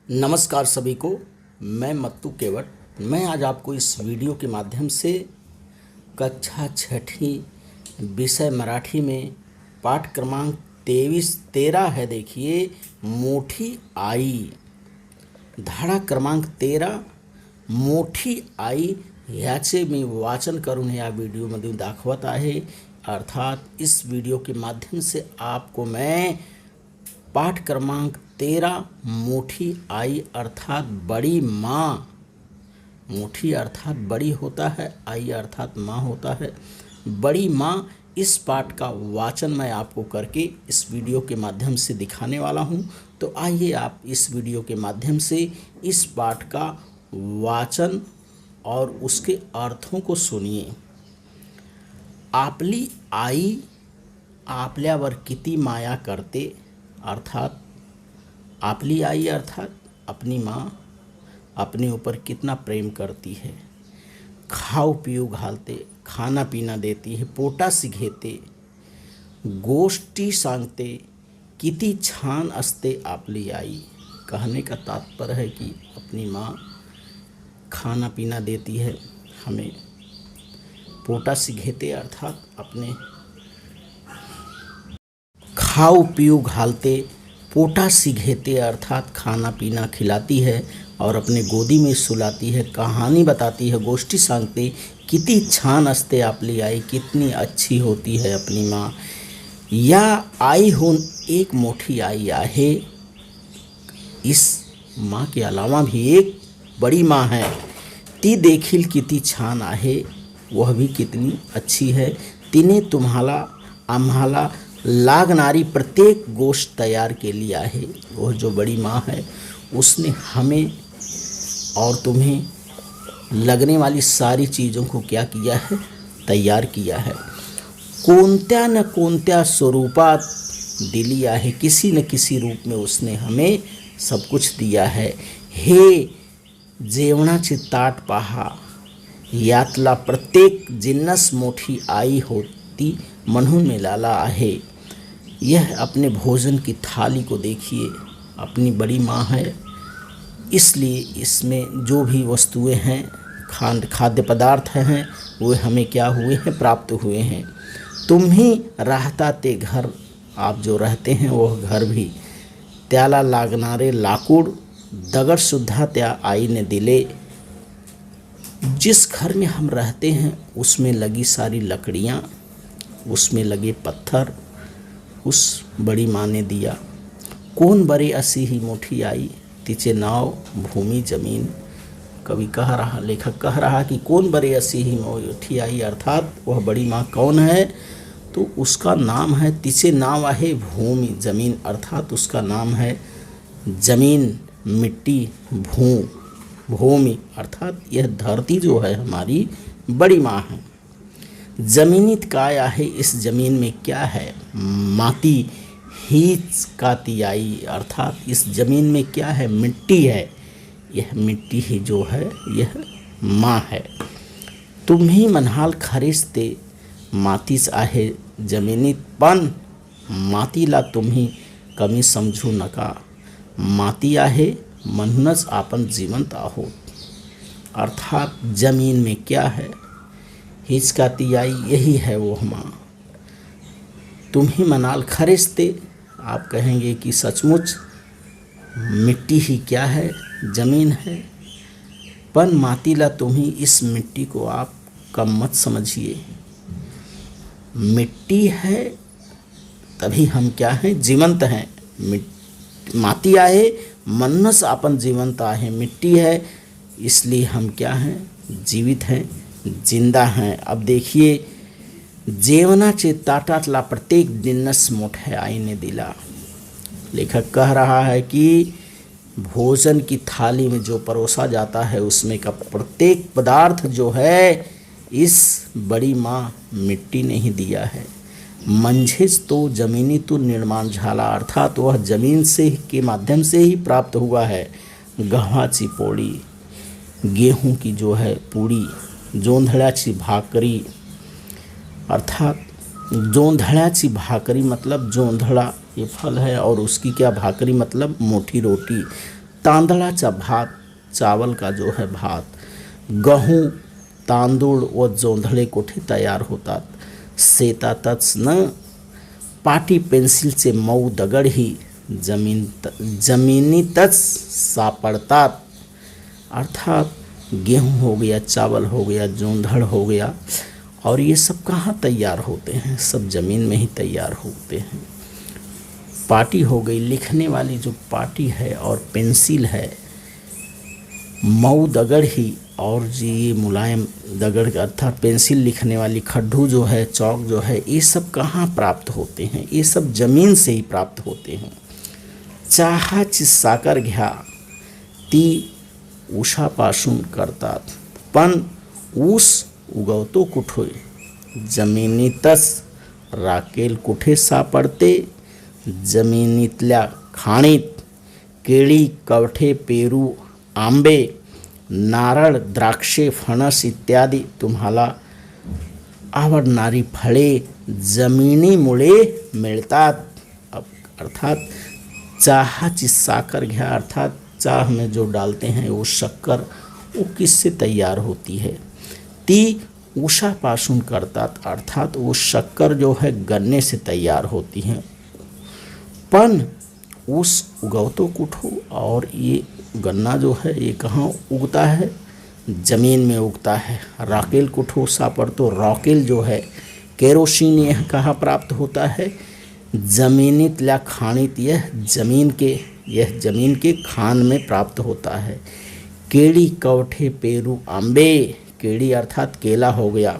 नमस्कार सभी को। मैं मत्तू केवट। मैं आज आपको इस वीडियो के माध्यम से कक्षा छठी विषय मराठी में पाठ क्रमांक 13 है। देखिए, मोठी आई। धडा क्रमांक 13 मोठी आई ह्याचे मी वाचन करून या व्हिडिओमध्ये दाखवत आहे। अर्थात इस वीडियो के माध्यम से आपको मैं पाठ क्रमांक 13 मोठी आई अर्थात बड़ी माँ। मोठी अर्थात बड़ी होता है, आई अर्थात माँ होता है। बड़ी माँ, इस पाठ का वाचन मैं आपको करके इस वीडियो के माध्यम से दिखाने वाला हूँ। तो आइए आप इस वीडियो के माध्यम से इस पाठ का वाचन और उसके अर्थों को सुनिए। आपली आई आपल्यावर किती माया करते। अर्थात आपली आई अर्थात अपनी माँ अपने ऊपर कितना प्रेम करती है। खाऊ पिऊ घालते, खाना पीना देती है, पोटाशी घेते, गोष्टी सांगते, किती छान असते आपली आई। कहने का तात्पर्य है कि अपनी माँ खाना पीना देती है हमें, पोटाशी घेते अर्थात अपने खाऊ पिऊ घालते, पोटाशी घेते अर्थात खाना पीना खिलाती है और अपने गोदी में सुलाती है, कहानी बताती है, गोष्टी सांगते, किती छान असते आपली आई, कितनी अच्छी होती है अपनी माँ। या आईहून एक मोठी आई आहे। इस माँ के अलावा भी एक बड़ी माँ है, ती देखील किती छान आहे, वह भी कितनी अच्छी है। तिने तुम्हाला आम्हाला लागणारी प्रत्येक गोष्ट तैयार के लिए आहे। वह जो बड़ी माँ है उसने हमें और तुम्हें लगने वाली सारी चीज़ों को क्या किया है, तैयार किया है। कोणत्या न कोणत्या स्वरूपात दिली आहे, किसी न किसी रूप में उसने हमें सब कुछ दिया है। हे जेवणाचे ताट पहा, यातला प्रत्येक जिन्नस मोठी आई होती म्हणून मिळाला आहे। यह अपने भोजन की थाली को देखिए, अपनी बड़ी माँ है, इसलिए इसमें जो भी वस्तुएं हैं, खाद्य पदार्थ हैं, वो हमें क्या हुए हैं, प्राप्त हुए हैं। तुम ही राहता ते घर, आप जो रहते हैं वह घर भी, त्याला लागणारे लाकूड दगडसुद्धा त्या आईने दिले। जिस घर में हम रहते हैं उसमें लगी सारी लकड़ियाँ, उसमें लगे पत्थर उस बड़ी माँ ने दिया। कोण बरे असी ही मोठी आई, तिचे नाव भूमि जमीन। कवि कह रहा, लेखक कह रहा कि कौन बरे असी ही मोठी आई, अर्थात वह बड़ी माँ कौन है, तो उसका नाम है, तिचे नाव आहे भूमि जमीन, अर्थात उसका नाम है जमीन, मिट्टी, भूमि, अर्थात यह धरती जो है हमारी बड़ी माँ है। जमिनीत काय आहे, इस जमीन में क्या है, माती हीच का ती आई, अर्थात इस जमीन में क्या है, मिट्टी है। यह मिट्टी ही जो है यह माँ है। तुम्ही म्हणाल खरेच ते मातीच आहे जमिनीत, पण मातीला तुम्ही कमी समजू नका। माती आहे म्हणूनच आपण जिवंत आहोत। अर्थात जमीन में क्या है, हिचकाती आई, यही है वो माँ। तुम्ही मनाल खरेच ते, आप कहेंगे कि सचमुच मिट्टी ही क्या है, जमीन है। पण मातीला तुम्ही, इस मिट्टी को आप कम मत समझिए। मिट्टी है तभी हम क्या हैं, जिवंत हैं। माती आहे म्हणूनच आपण जिवंत आहे, मिट्टी है इसलिए हम क्या हैं, जीवित हैं, जिंदा हैं। अब देखिए, जेवणाचे ताटातला प्रत्येक जिन्नस मोठ्या आईने दिला। लेखक कह रहा है कि भोजन की थाली में जो परोसा जाता है उसमें का प्रत्येक पदार्थ जो है इस बड़ी माँ मिट्टी ने ही दिया है। म्हणजेच तो जमिनीतून निर्माण झाला, अर्थात वह जमीन से के माध्यम से ही प्राप्त हुआ है। गव्हाची पोळी, गेहूं की जो है पूड़ी, जोंधळ्याची भाकरी, अर्थात जोंधळ्याची भाकरी मतलब जोंधड़ा ये फल है और उसकी क्या भाकरी मतलब मोटी रोटी। तांदळाचा भात, चावल का जो है भात, गहू, तांदूळ व जोंधळे कुठे तयार होतात? शेतातच न. पाटी पेन्सिलचे मऊ दगडही जमिनीतच सापडतात. अर्थात गेहूँ हो गया, चावल हो गया, जोंधड़ हो गया, और ये सब कहाँ तैयार होते हैं? सब ज़मीन में ही तैयार होते हैं। पाटी हो गई, लिखने वाली जो पाटी है, और पेंसिल है, मऊ दगड़ ही, और जी ये मुलायम दगड़ अर्थात पेंसिल लिखने वाली, खड्डू जो है, चौक जो है, ये सब कहाँ प्राप्त होते हैं? ये सब जमीन से ही प्राप्त होते हैं। चहाची साकर घ्या, ती ऊसापासून करतात, पण ऊस उगवतो कुठे? जमिनीतच. राखेल कुठे सापडते? जमिनीतल्या खाणीत. केळी, कवठे, पेरू, आंबे, नारळ, द्राक्षे, फणस इत्यादी तुम्हाला आवडणारी फळे जमिनीमुळे मिळतात। अर्थात चाहाची साकर घ्या, अर्थात चाह में जो डालते हैं वो शक्कर, वो किससे तैयार होती है? ती ऊसापासून करतात, अर्थात वो शक्कर जो है गन्ने से तैयार होती है। पण ऊस उगवतो कुठो? और ये गन्ना जो है ये कहाँ उगता है? ज़मीन में उगता है। राकेल कुठो सापडतो? रॉकेल जो है, केरोसिन, यह कहाँ प्राप्त होता है? जमीनीतल्या खाणीत। यह जमीन के खान में प्राप्त होता है। केळी, कवठे, पेरू, आंबे। केळी अर्थात केला हो गया,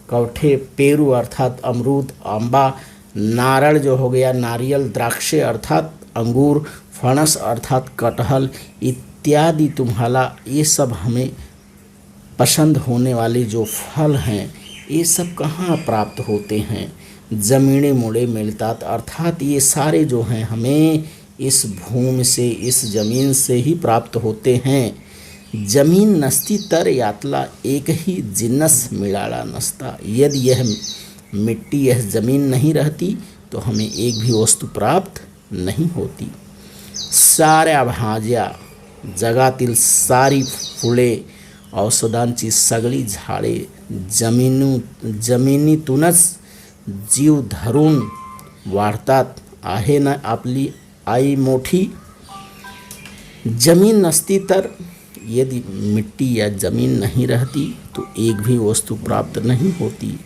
कवठे, पेरू अर्थात अमरूद, आंबा, नारळ जो हो गया नारियल, द्राक्षे अर्थात अंगूर, फणस अर्थात कटहल इत्यादि। तुम्हारा ये सब हमें पसंद होने वाले जो फल हैं ये सब कहाँ प्राप्त होते हैं? जमीनीमुळे मिळतात, अर्थात ये सारे जो हैं हमें इस भूमि से, इस जमीन से ही प्राप्त होते हैं। जमीन नसती तर यातला एक ही जिन्नस मिळाला नसता। यदि यह मिट्टी, यह जमीन नहीं रहती तो हमें एक भी वस्तु प्राप्त नहीं होती। साऱ्या भाज्या, जगातील सारी फुले, औषधांची सगळी झाडे जमिनीतूनच जीव धरून वाढतात। आहे ना आपली आई मोठी? जमीन नसती तर, यदि मिट्टी या ज़मीन नहीं रहती तो एक भी वस्तु प्राप्त नहीं होती।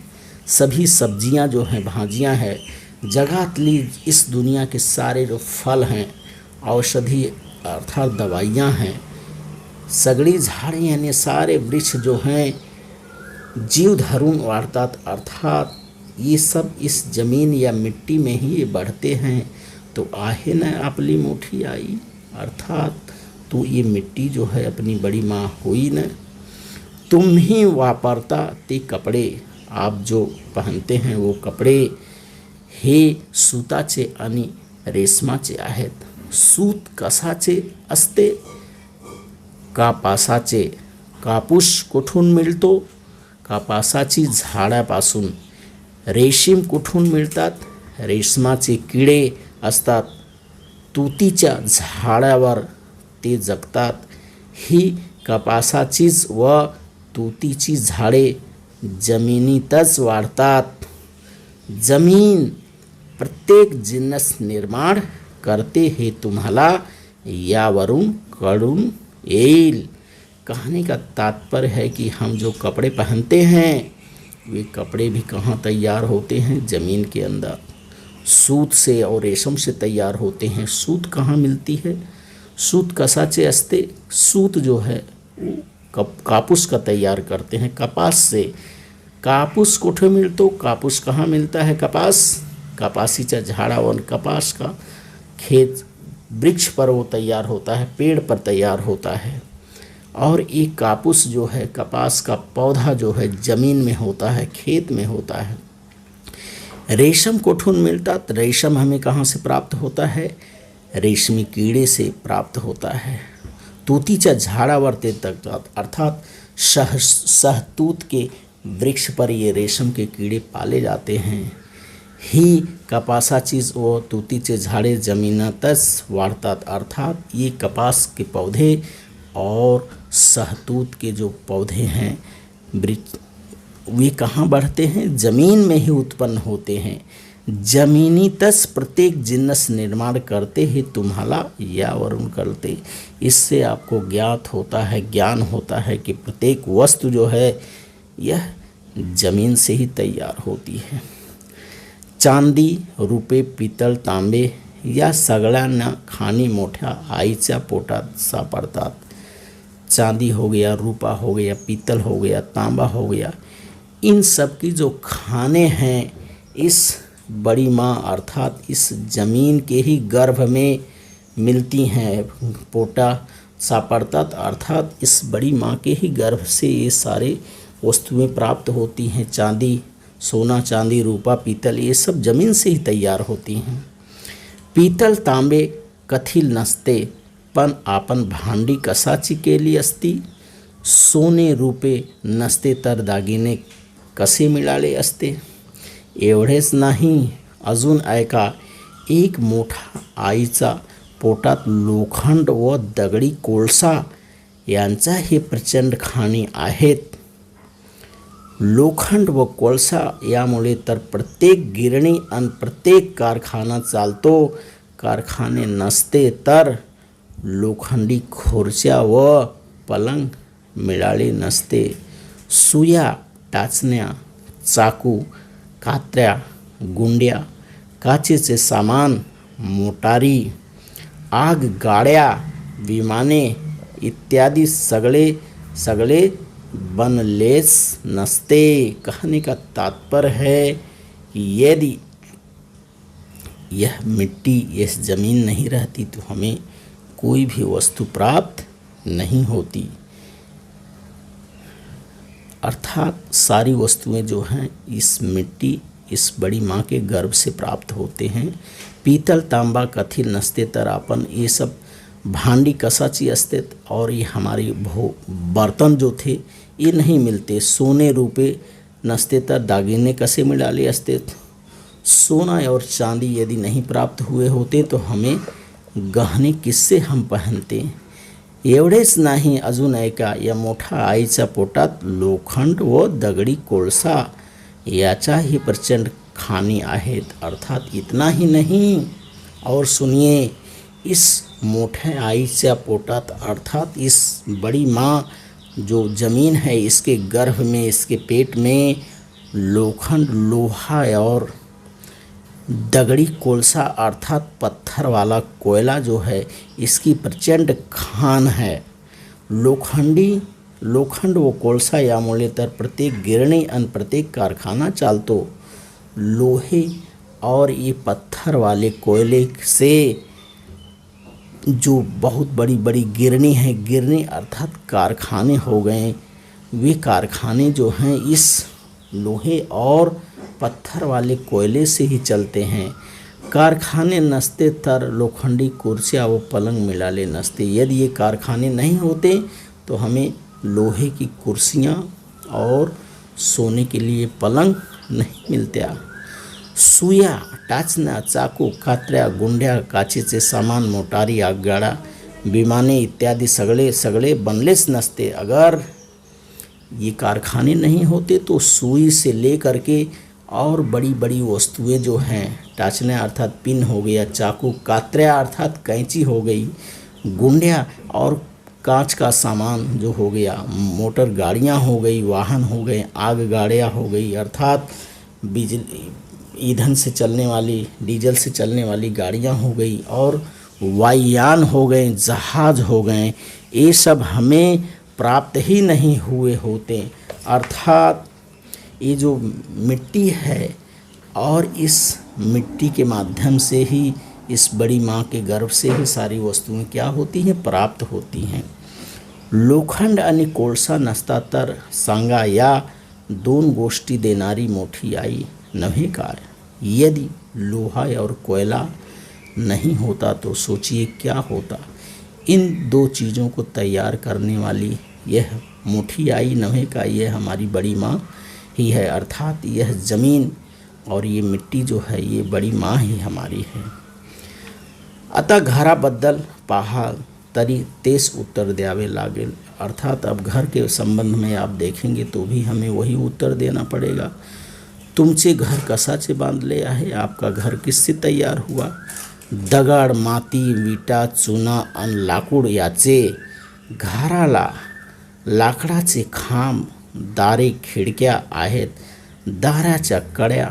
सभी सब्जियां जो हैं, भाजियां हैं, जगातली इस दुनिया के सारे जो फल हैं, औषधि अर्थात दवाइयां हैं, सगळी झाड़े यानी सारे वृक्ष जो हैं जीव धरून वाढतात, अर्थात ये सब इस जमीन या मिट्टी में ही ये बढ़ते हैं। तो आहे न आपली मोठी आई, अर्थात तो ये मिट्टी जो है अपनी बड़ी माँ हुई न। तुम ही वापरता ते कपडे, आप जो पहनते हैं वो कपडे हे सूताचे आणि रेशमाचे आहेत। सूत कसाचे असते? कापासाचे। कापूस कुठून मिळतो? कापासाची झाडापासून। रेशीम कुठून मिळतात? रेशमाचे किडे असतात, तुतीच्या झाडावर ते जगतात। ही कपासाचीच व तुतीची झाडे जमिनीतच वाढतात। जमीन प्रत्येक जिन्नस निर्माण करते हे तुम्हाला यावरून कळून येईल। कहने का तात्पर्य है कि हम जो कपड़े पहनते हैं वे कपड़े भी कहाँ तैयार होते हैं? ज़मीन के अंदर। सूत से और रेशम से तैयार होते हैं। सूत कहाँ मिलती है? सूत कसाचे असते? सूत जो है वो कापूस का तैयार करते हैं, कपास से। कापूस कुठे मिळतो? कापूस कहाँ मिलता है? कपास, कपासीच्या झाडावर कपास का खेत, वृक्ष पर वो तैयार होता है, पेड़ पर तैयार होता है। और एक कापूस जो है, कपास का पौधा जो है ज़मीन में होता है, खेत में होता है। रेशम कुठून मिळतात? रेशम हमें कहाँ से प्राप्त होता है? रेशमी कीड़े से प्राप्त होता है। तूतीच्या झाडावर ते तगतात, अर्थात सहतूत के वृक्ष पर ये रेशम के कीड़े पाले जाते हैं। ही कपासाचीच व तुतीचे झाडे जमीनातच वाढतात, अर्थात ये कपास के पौधे और सहतूत के जो पौधे हैं वृक्ष, वे कहाँ बढ़ते हैं? जमीन में ही उत्पन्न होते हैं। जमिनीतच प्रत्येक जिन्नस निर्माण करते ही तुम्हाला यावरून करते। इससे आपको ज्ञान होता है कि प्रत्येक वस्तु जो है यह जमीन से ही तैयार होती है। चांदी, रुपये, पितळ, तांबे या सगळ्यांना खाणी मोठ्या आईच्या पोटात सापडतात। चांदी हो गया, रूपा हो गया, पीतल हो गया, तांबा हो गया, इन सब की जो खाने हैं इस बड़ी माँ अर्थात इस जमीन के ही गर्भ में मिलती हैं। पोटा सापड़तात अर्थात इस बड़ी माँ के ही गर्भ से ये सारे वस्तुएं प्राप्त होती हैं। चांदी, सोना चांदी, रूपा, पीतल ये सब जमीन से ही तैयार होती हैं। पीतल तांबे कथील नसते पण आपण भांडी कशाची केली असती। सोने रुपे नसते तर दागिने कसे मिळाले असते। एवढेच नाही, अजून ऐका, एक मोठा आईचा पोटात लोखंड व दगडी कोळसा यांचा हे प्रचंड खाणी आहेत। लोखंड व कोळसा यामुळे तर प्रत्येक गिरणी आणि प्रत्येक कारखाना चालतो। कारखाने नसते तर लोखंडी खुर्च्या व पलंग मिळाले नसते। सुया, टाचण्या, चाकू, कात्र्या, गुंड्या, काचेचे सामान, मोटारी, आगगाड्या, विमाने इत्यादि सगळे बनलेच नसते। कहने का तात्पर्य है कि यदि यह मिट्टी, यह ज़मीन नहीं रहती तो हमें कोई भी वस्तु प्राप्त नहीं होती। अर्थात सारी वस्तुएं जो हैं इस मिट्टी, इस बड़ी माँ के गर्भ से प्राप्त होते हैं। पीतल तांबा कथील नसते तर आपण ये सब भांडी कशाची असते, और ये हमारी बर्तन जो थे ये नहीं मिलते। सोने रुपये नसते तर दागिने कसे मिळाले असते। सोना और चांदी यदि नहीं प्राप्त हुए होते तो हमें गहने किससे हम पहनते। एवढेच नाही, अजून ऐका, या मोठा आईच्या पोटात लोखंड व दगडी कोळसा याचाही प्रचंड खानी आहेत। अर्थात इतना ही नहीं, और सुनिए, इस मोठे आईच्या पोटात अर्थात इस बड़ी माँ जो ज़मीन है इसके गर्भ में, इसके पेट में लोखंड, लोहा और दगड़ी कोळसा अर्थात पत्थर वाला कोयला जो है इसकी प्रचंड खान है। लोखंड व कोळसा यामुळे तर प्रत्येक गिरणी आणि प्रत्येक कारखाना चालतो। लोहे और ये पत्थर वाले कोयले से जो बहुत बड़ी बड़ी गिरनी है, गिरनी अर्थात कारखाने हो गए, वे कारखाने जो हैं इस लोहे और पत्थर वाले कोयले से ही चलते हैं। कारखाने नसते तर लोखंडी कुर्सियाँ व पलंग मिलाले नसते। यदि ये कारखाने नहीं होते तो हमें लोहे की कुर्सियाँ और सोने के लिए पलंग नहीं मिलते। सुया, टाचना, चाकू, कात्र्या, गुंड्या, काचेचे सामान, मोटारी, आगगाड़ा, विमाने इत्यादि सगळे बनलेच नसते। अगर ये कारखाने नहीं होते तो सुई से ले करके और बड़ी बड़ी वस्तुएं जो हैं, टाचना अर्थात पिन हो गया, चाकू, कात्र्या अर्थात कैंची हो गई, गुंडिया और कांच का सामान जो हो गया, मोटर गाड़ियां हो गई, वाहन हो गए, आग गाड़ियाँ हो गई अर्थात बिजली ईंधन से चलने वाली, डीजल से चलने वाली गाड़ियां हो गई, और वायुयान हो गए, जहाज हो गए, ये सब हमें प्राप्त ही नहीं हुए होते। अर्थात ये जो मिट्टी है और इस मिट्टी के माध्यम से ही, इस बड़ी माँ के गर्भ से ही सारी वस्तुएं क्या होती हैं, प्राप्त होती हैं। लोखंड आणि कोळसा नसता तर सांगा, या दोन गोष्टी देणारी मोठी आई नव्हे काय। यदि लोहा और कोयला नहीं होता तो सोचिए क्या होता। इन दो चीज़ों को तैयार करने वाली यह मोठी आई नव्हे का, यह हमारी बड़ी माँ ही है। अर्थात यह ज़मीन और ये मिट्टी जो है ये बड़ी माँ ही हमारी है। अतः घराबद्दल पहा तरी तेस उत्तर द्यावे लागेल। अर्थात अब घर के संबंध में आप देखेंगे तो भी हमें वही उत्तर देना पड़ेगा। तुमचे घर कशाचे बांधले आहे, आपका घर किससे तैयार हुआ? दगड, माती, विटा, चुना आणि लाकूड याचे घराला लाकडाचे खांब, दारे, खिडक्या आहेत। दाराच्या कड्या,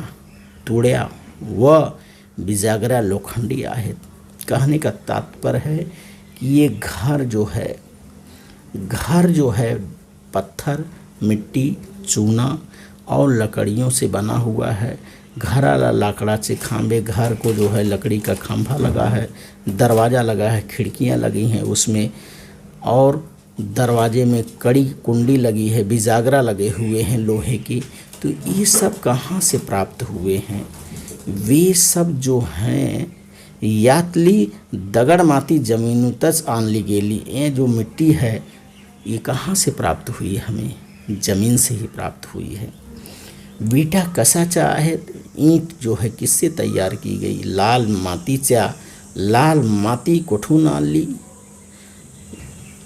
तुळ्या व बिजागऱ्या लोखंडी आहेत। कहने का तात्पर्य है कि ये घर जो है पत्थर, मिट्टी, चूना और लकड़ियों से बना हुआ है। घराला लाकड़ाचे खांबे, घर को जो है लकड़ी का खंभा लगा है, दरवाज़ा लगा है, खिड़कियां लगी हैं उसमें, और दरवाजे में कड़ी कुंडी लगी है, बिजागरा लगे हुए हैं लोहे की। तो ये सब कहाँ से प्राप्त हुए हैं? वे सब जो हैं यातली दगड़ माती जमीनतच आणली गेली। ये जो मिट्टी है ये कहाँ से प्राप्त हुई? हमें ज़मीन से ही प्राप्त हुई है। विटा कशाचा आहे, ईंट जो है किससे तैयार की गई? लाल मातीच्या, लाल माती कुठून आणली?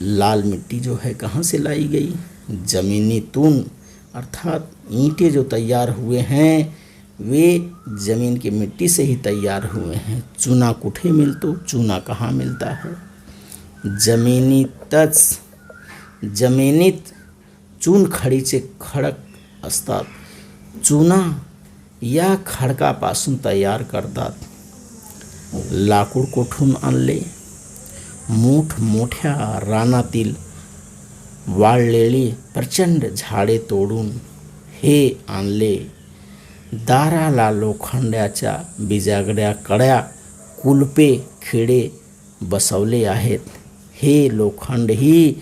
लाल मिट्टी जो है कहाँ से लाई गई? जमीनीतून। अर्थात ईंटें जो तैयार हुए हैं वे जमीन की मिट्टी से ही तैयार हुए हैं। चूना कुठे मिलतो, चूना कहाँ मिलता है? जमिनीतच, जमिनीत चून खडीचे खडक असतात। चुना या खडकापासून तयार करतात। लाकूड कुठून आणले? मोठमोठ्या रानातील वाळलेली प्रचंड झाडे तोडून हे आणले। दाराला लोखंडाच्या बिजागड्या, कड्या, कुलपे, खिळे बसवले आहेत। हे लोखंड ही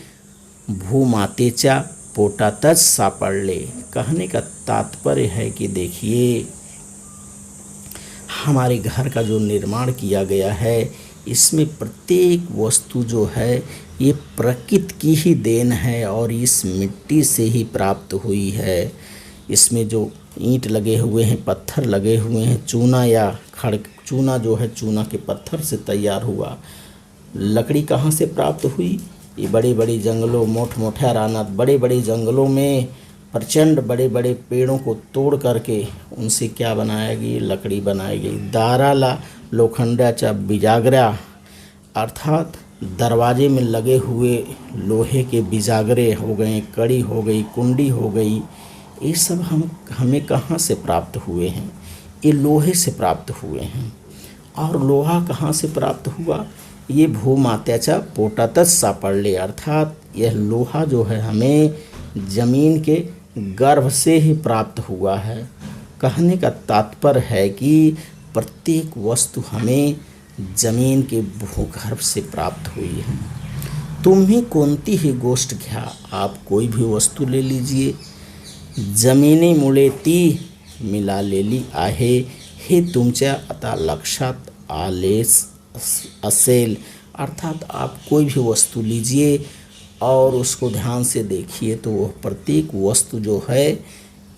भूमातेच्या पोटातच सापड़ले। कहने का तात्पर्य है कि देखिए हमारे घर का जो निर्माण किया गया है इसमें प्रत्येक वस्तु जो है ये प्रकृति की ही देन है और इस मिट्टी से ही प्राप्त हुई है। इसमें जो ईंट लगे हुए हैं, पत्थर लगे हुए हैं, चूना या चूना जो है चूना के पत्थर से तैयार हुआ। लकड़ी कहाँ से प्राप्त हुई? ये बड़े बड़े जंगलों, मोठमोठा रानात, बड़े बड़े जंगलों में प्रचंड बड़े बड़े पेड़ों को तोड़ करके उनसे क्या बनाया गई? लकड़ी बनाई गई। दाराला लोखंडाचा बिजागरा, अर्थात दरवाजे में लगे हुए लोहे के बिजागरे हो गए, कड़ी हो गई, कुंडी हो गई। ये सब हमें कहाँ से प्राप्त हुए हैं? ये लोहे से प्राप्त हुए हैं। और लोहा कहाँ से प्राप्त हुआ? ये भूमातेच्या पोटातच सापड़ले। अर्थात यह लोहा जो है हमें जमीन के गर्भ से ही प्राप्त हुआ है। कहने का तात्पर्य है कि प्रत्येक वस्तु हमें जमीन के भूगर्भ से प्राप्त हुई है। तुम्ही कोणतीही गोष्ट घ्या, आप कोई भी वस्तु ले लीजिए, जमिनीमुळे ती मिळालेली आहे हे तुमच्या आता लक्षात आलेच असेल। अर्थात आप कोई भी वस्तु लीजिए और उसको ध्यान से देखिए तो वह प्रत्येक वस्तु जो है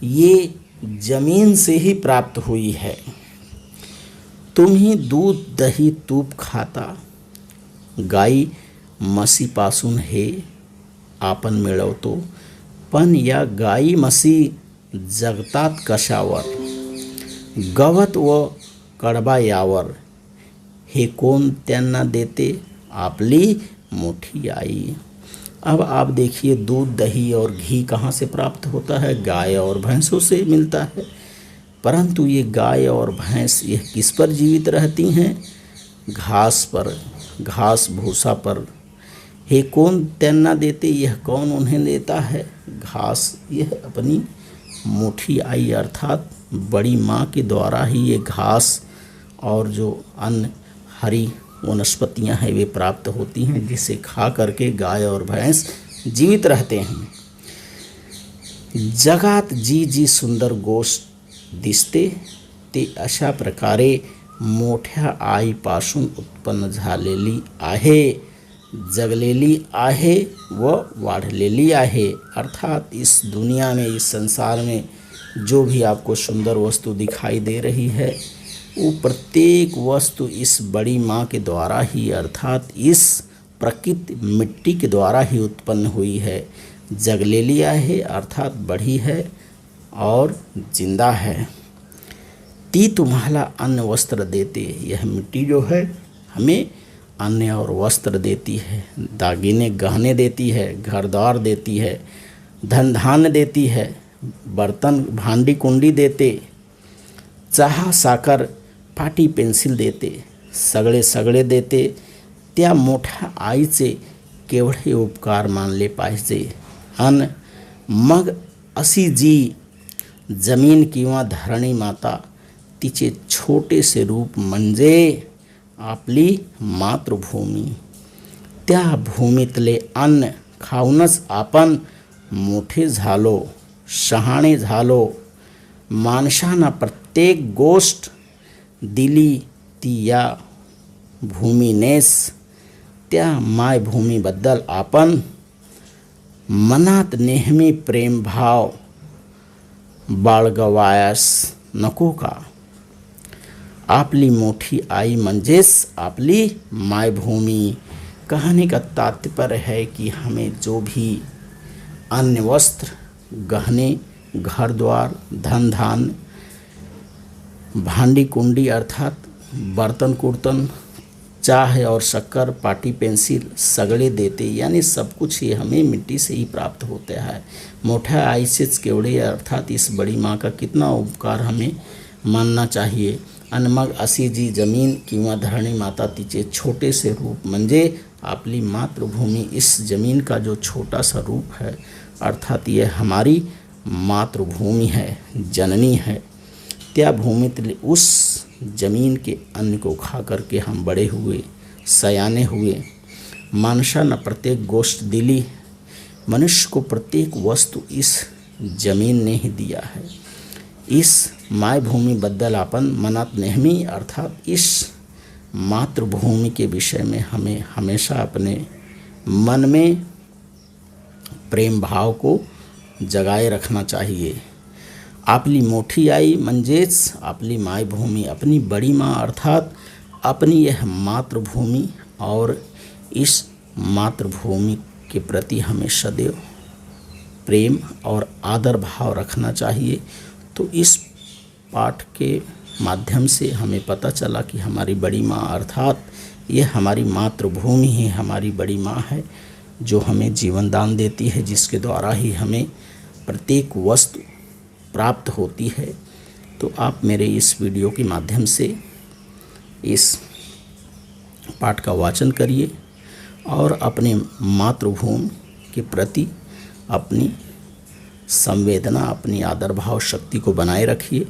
ये जमीन से ही प्राप्त हुई है। तुम्ही दूध, दही, तूप खाता, गाई म्हशीपासून हे आपण मिळवतो, पण या गाई म्हशी जगतात कशावर? गवत व कडबा यावर। हे कौन त्यांना देते? आपली मोठी आई। अब आप देखिए दूध, दही और घी कहाँ से प्राप्त होता है? गाय और भैंसों से मिलता है। परंतु ये गाय और भैंस यह किस पर जीवित रहती हैं? घास पर, घास भूसा पर। हे कौन त्यांना देते? यह कौन उन्हें देता है? घास, यह अपनी मोठी आई अर्थात बड़ी माँ के द्वारा ही ये घास और जो अन्य हरी वनस्पतियाँ हैं वे प्राप्त होती हैं, जिसे खा करके गाय और भैंस जीवित रहते हैं। जगात जी जी सुंदर गोष्ट दिसते ते अशा प्रकारे मोठ्या आईपासून उत्पन्न झालेली आहे, जगलेली आहे व वाढलेली आहे। अर्थात इस दुनिया में, इस संसार में जो भी आपको सुंदर वस्तु दिखाई दे रही है वो प्रत्येक वस्तु इस बड़ी माँ के द्वारा ही अर्थात इस प्रकृति मिट्टी के द्वारा ही उत्पन्न हुई है। जगलेलिया है अर्थात बड़ी है और जिंदा है। ती तुम्हारा अन्न वस्त्र देते, यह मिट्टी जो है हमें अन्न और वस्त्र देती है, दागिने गहने देती है, घर द्वार देती है, धन धान्य देती है, बर्तन भांडी कुंडी देते, चहा साखर पाटी पेन्सिल देते, सगळे सगळे देते। त्या मोठ्या आईचे केवढे उपकार मानले पाहिजे। अन मग अशी जी जमीन किंवा धरणी माता तिचे छोटेसे रूप म्हणजे आपली मातृभूमी। त्या भूमीतले अन्न खाऊनच आपण मोठे झालो, शहाणे झालो। माणसांना प्रत्येक गोष्ट दिली ती या भूमीनेच। त्या मायभूमीबद्दल आपण मनात नेहमी प्रेमभाव बाळगवायस नको का। आपली मोठी आई म्हणजेच आपली मायभूमी। कहने का तात्पर्य है कि हमें जो भी अन्न वस्त्र गहने घर द्वार धन धान भांडी कुंडी अर्थात बर्तन कुर्तन चाय और शक्कर पाटी पेंसिल सगळे देते, यानी सब कुछ ये हमें मिट्टी से ही प्राप्त होता है। मोठ्या आईसेच केवढे अर्थात इस बड़ी माँ का कितना उपकार हमें मानना चाहिए। आणि मग अशी जी जमीन किंवा धरणी माता तिचे छोटे से रूप म्हणजे आपली मातृभूमी, इस जमीन का जो छोटा सा रूप है अर्थात ये हमारी मातृभूमि है, जननी है। त्या भूमित उस जमीन के अन्न को खा करके हम बड़े हुए, सयाने हुए। माणसांना प्रत्येक गोष्ट दिली, मनुष्य को प्रत्येक वस्तु इस जमीन ने ही दिया है। इस मायभूमीबद्दल आपण मनात नेहमी अर्थात इस मातृभूमि के विषय में हमें हमेशा अपने मन में प्रेम भाव को जगाए रखना चाहिए। आपली मोठी आई म्हणजेच आपली मायभूमी, अपनी बड़ी माँ अर्थात अपनी यह मातृभूमि, और इस मातृभूमि के प्रति हमें सदैव प्रेम और आदर भाव रखना चाहिए। तो इस पाठ के माध्यम से हमें पता चला कि हमारी बड़ी माँ अर्थात ये हमारी मातृभूमि ही हमारी बड़ी माँ है, जो हमें जीवन दान देती है, जिसके द्वारा ही हमें प्रत्येक वस्तु प्राप्त होती है। तो आप मेरे इस वीडियो के माध्यम से इस पाठ का वाचन करिए और अपने मातृभूमि के प्रति अपनी संवेदना, अपनी आदर भाव शक्ति को बनाए रखिए।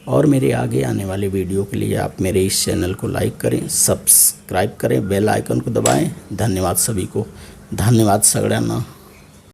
और मेरे आगे आने वाले वीडियो के लिए आप मेरे इस चैनल को लाइक करें, सब्सक्राइब करें, बेल आइकन को दबाएं। धन्यवाद सभी को। धन्यवाद सगळ्यांना।